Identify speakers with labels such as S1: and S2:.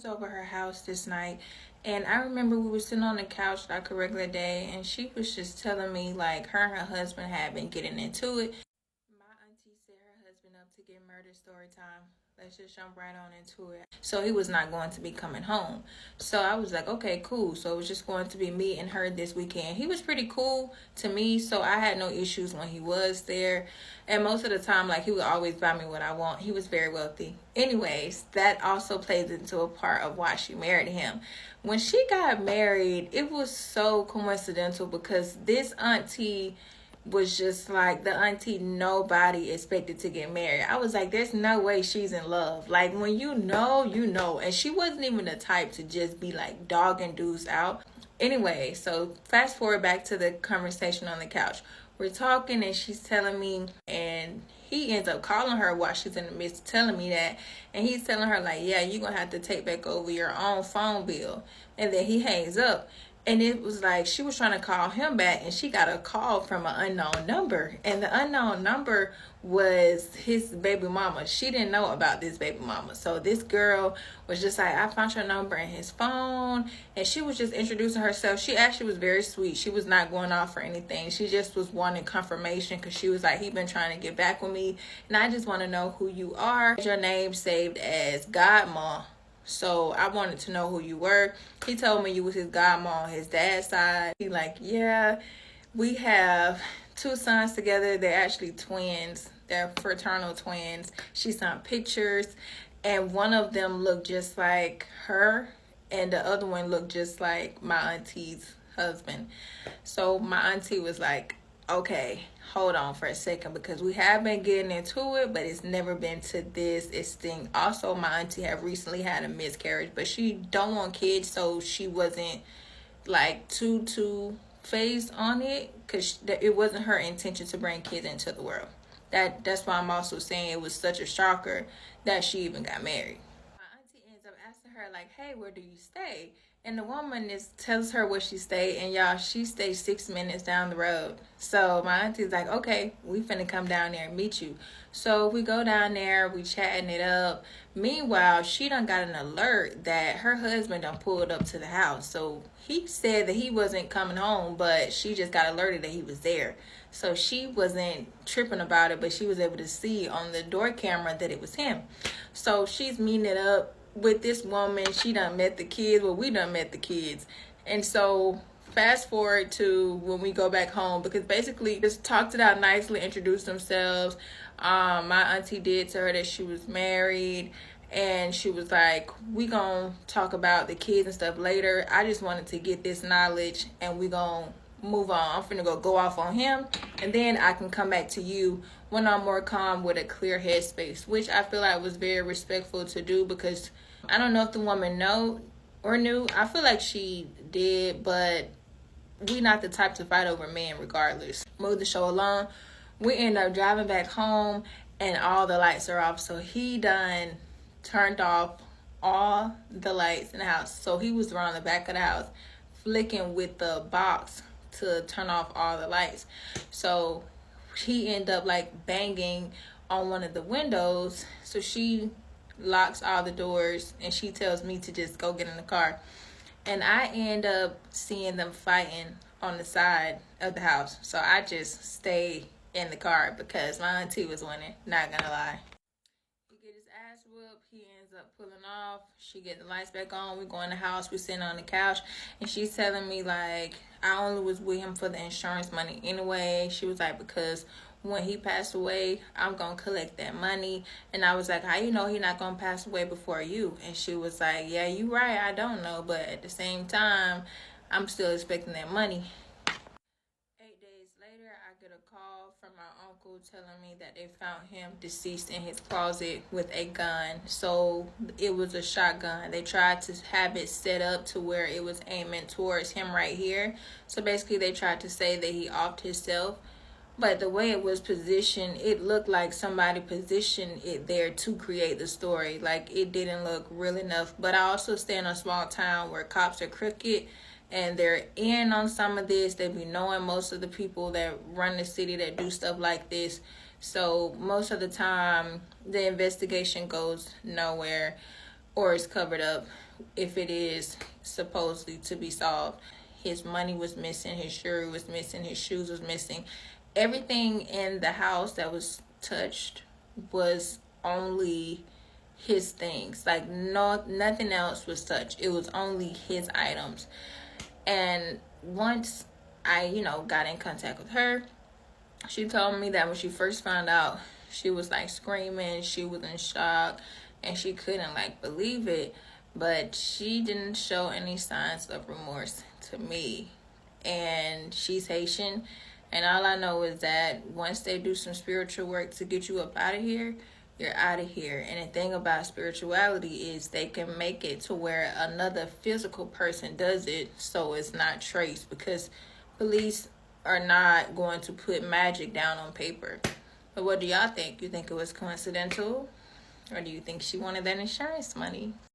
S1: was over her house this night, and I remember we were sitting on the couch like a regular day, and she was just telling me like her and her husband had been getting into it. My auntie set her husband up to get murdered story time. Let's just jump right on into it. So he was not going to be coming home. So I was like, okay, cool. So it was just going to be me and her this weekend. He was pretty cool to me, so I had no issues when he was there. And most of the time, like, he would always buy me what I want. He was very wealthy. Anyways, that also plays into a part of why she married him. When she got married, it was so coincidental because this auntie was just like the auntie nobody expected to get married. I was like, there's no way she's in love. Like, when you know, you know. And she wasn't even the type to just be like dogging dudes out. Anyway, so fast forward back to the conversation on the couch. We're talking and she's telling me, and he ends up calling her while she's in the midst of telling me that. And he's telling her like, yeah, you're going to have to take back over your own phone bill. And then he hangs up. And it was like she was trying to call him back, and she got a call from an unknown number. And the unknown number was his baby mama. She didn't know about this baby mama. So this girl was just like, I found your number in his phone. And she was just introducing herself. She actually was very sweet. She was not going off for anything. She just was wanting confirmation because she was like, he been trying to get back with me. And I just want to know who you are. Your name saved as Godma. So I wanted to know who you were. He told me you was his godmom on his dad's side. He like, yeah, we have 2 sons together. They're actually twins. They're fraternal twins. She sent pictures, and one of them looked just like her, and the other one looked just like my auntie's husband. So my auntie was like, okay, hold on for a second, because we have been getting into it, but it's never been to this extent. Also, my auntie had recently had a miscarriage, but she don't want kids, so she wasn't like too phased on it, because it wasn't her intention to bring kids into the world. That's why I'm also saying it was such a shocker that she even got married. My auntie ends up asking her like, hey, where do you stay? And the woman tells her where she stayed, and y'all, she stays 6 minutes down the road. So my auntie's like, okay, we finna come down there and meet you. So we go down there, we chatting it up. Meanwhile, she done got an alert that her husband done pulled up to the house. So he said that he wasn't coming home, but she just got alerted that he was there. So she wasn't tripping about it, but she was able to see on the door camera that it was him. So she's meeting it up with this woman. She done met the kids. Well, we done met the kids. And so fast forward to when we go back home, because basically just talked it out nicely, introduced themselves. My auntie did to her that she was married, and she was like, we gonna talk about the kids and stuff later. I just wanted to get this knowledge, and we gonna move on. I'm finna go off on him, and then I can come back to you when I'm more calm with a clear headspace, which I feel like was very respectful to do, because I don't know if the woman know or knew. I feel like she did, but we not the type to fight over men regardless. Move the show along. We end up driving back home, and all the lights are off. So he done turned off all the lights in the house. So he was around the back of the house flicking with the box to turn off all the lights. So he ended up like banging on one of the windows. So she locks all the doors, and she tells me to just go get in the car. And I end up seeing them fighting on the side of the house. So I just stay in the car because my auntie was winning, not gonna lie. He get his ass whooped. He ends up pulling off. She get the lights back on. We go in the house. We sitting on the couch, and she's telling me like, I only was with him for the insurance money anyway. She was like, because when he passed away, I'm gonna collect that money. And I was like, how you know he not gonna pass away before you? And she was like, yeah, you right, I don't know, but at the same time, I'm still expecting that money. 8 days later, I get a call from my uncle telling me that they found him deceased in his closet with a gun. So it was a shotgun. They tried to have it set up to where it was aiming towards him right here. So basically they tried to say that he offed himself. But the way it was positioned, it looked like somebody positioned it there to create the story. Like, it didn't look real enough. But I also stay in a small town where cops are crooked, and they're in on some of this. They be knowing most of the people that run the city that do stuff like this. So most of the time, the investigation goes nowhere. or is covered up if it is supposedly to be solved. His money was missing, his jewelry was missing, his shoes was missing. Everything in the house that was touched was only his things. Like nothing else was touched. It was only his items. And once I, got in contact with her, she told me that when she first found out, she was like screaming, she was in shock, and she couldn't like believe it. But she didn't show any signs of remorse to me. And she's Haitian, and all I know is that once they do some spiritual work to get you up out of here, you're out of here. And the thing about spirituality is they can make it to where another physical person does it so it's not traced, because police are not going to put magic down on paper. But what do y'all think? You think it was coincidental? Or do you think she wanted that insurance money?